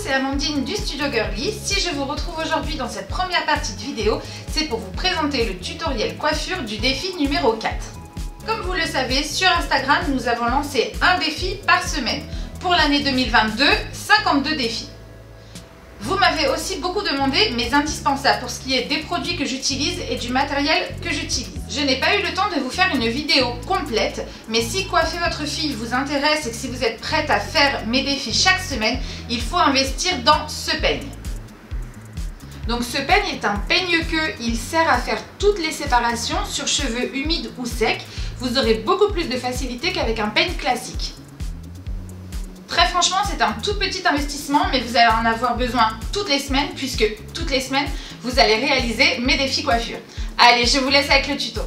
c'est Amandine du Studio Girly. Si je vous retrouve aujourd'hui dans cette première partie de vidéo, c'est pour vous présenter le tutoriel coiffure du défi numéro 4. Comme vous le savez, sur Instagram, nous avons lancé un défi par semaine. Pour l'année 2022, 52 défis. Vous m'avez aussi beaucoup demandé mes indispensables pour ce qui est des produits que j'utilise et du matériel que j'utilise. Je n'ai pas eu le temps de vous faire une vidéo complète, mais si coiffer votre fille vous intéresse et que si vous êtes prête à faire mes défis chaque semaine, il faut investir dans ce peigne. Donc ce peigne est un peigne-queue, il sert à faire toutes les séparations sur cheveux humides ou secs. Vous aurez beaucoup plus de facilité qu'avec un peigne classique. Très franchement, c'est un tout petit investissement, mais vous allez en avoir besoin toutes les semaines, puisque toutes les semaines, vous allez réaliser mes défis coiffure. Allez, je vous laisse avec le tuto.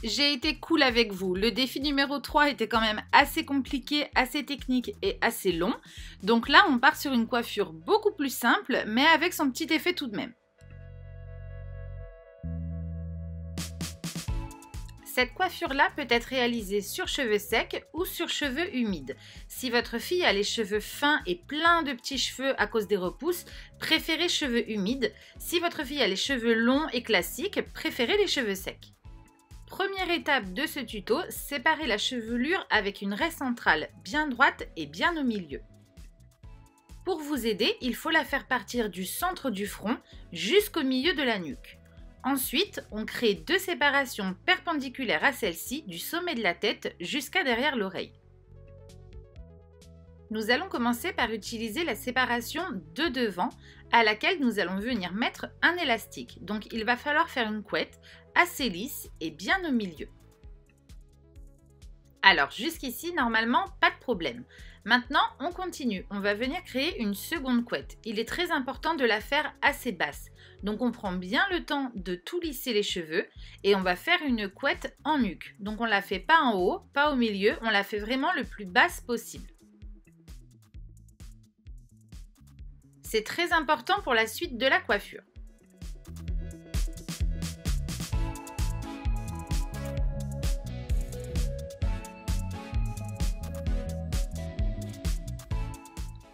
J'ai été cool avec vous. Le défi numéro 3 était quand même assez compliqué, assez technique et assez long. Donc là, on part sur une coiffure beaucoup plus simple, mais avec son petit effet tout de même. Cette coiffure-là peut être réalisée sur cheveux secs ou sur cheveux humides. Si votre fille a les cheveux fins et plein de petits cheveux à cause des repousses, préférez cheveux humides. Si votre fille a les cheveux longs et classiques, préférez les cheveux secs. Première étape de ce tuto, séparer la chevelure avec une raie centrale bien droite et bien au milieu. Pour vous aider, il faut la faire partir du centre du front jusqu'au milieu de la nuque. Ensuite, on crée deux séparations perpendiculaires à celle-ci du sommet de la tête jusqu'à derrière l'oreille. Nous allons commencer par utiliser la séparation de devant à laquelle nous allons venir mettre un élastique. Donc il va falloir faire une couette assez lisse et bien au milieu. Alors jusqu'ici, normalement, pas de problème. Maintenant, on continue. On va venir créer une seconde couette. Il est très important de la faire assez basse. Donc on prend bien le temps de tout lisser les cheveux et on va faire une couette en nuque. Donc on ne la fait pas en haut, pas au milieu, on la fait vraiment le plus basse possible. C'est très important pour la suite de la coiffure.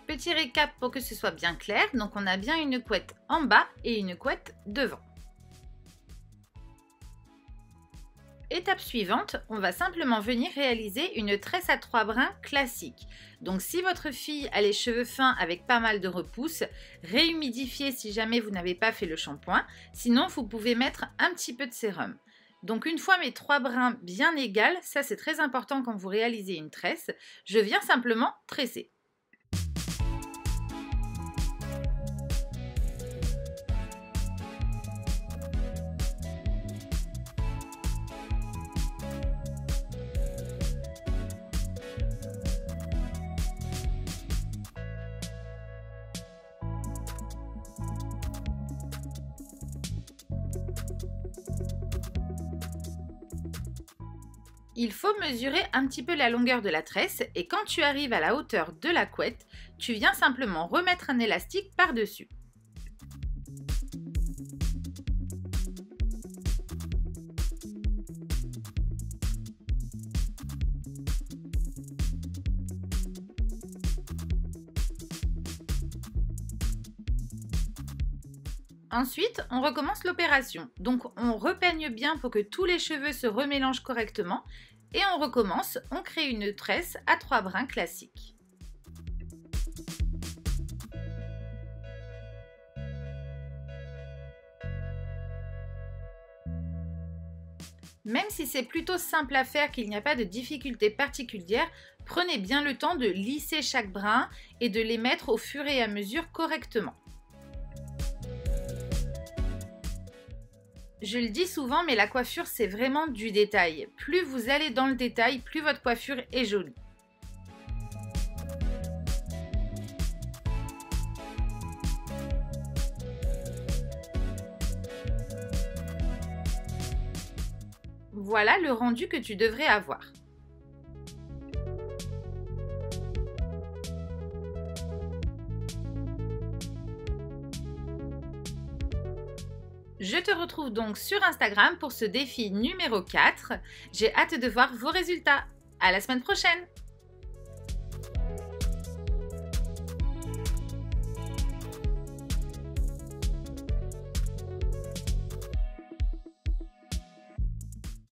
Petit récap pour que ce soit bien clair, donc on a bien une couette en bas et une couette devant. Étape suivante, on va simplement venir réaliser une tresse à 3 brins classique. Donc si votre fille a les cheveux fins avec pas mal de repousses, réhumidifiez si jamais vous n'avez pas fait le shampoing, sinon vous pouvez mettre un petit peu de sérum. Donc une fois mes 3 brins bien égales, ça c'est très important quand vous réalisez une tresse, je viens simplement tresser. Il faut mesurer un petit peu la longueur de la tresse et quand tu arrives à la hauteur de la couette, tu viens simplement remettre un élastique par-dessus. Ensuite, on recommence l'opération. Donc, on repeigne bien pour que tous les cheveux se remélangent correctement. Et on recommence, on crée une tresse à 3 brins classique. Même si c'est plutôt simple à faire, qu'il n'y a pas de difficulté particulière, prenez bien le temps de lisser chaque brin et de les mettre au fur et à mesure correctement. Je le dis souvent, mais la coiffure, c'est vraiment du détail. Plus vous allez dans le détail, plus votre coiffure est jolie. Voilà le rendu que tu devrais avoir. Je te retrouve donc sur Instagram pour ce défi numéro 4. J'ai hâte de voir vos résultats. À la semaine prochaine!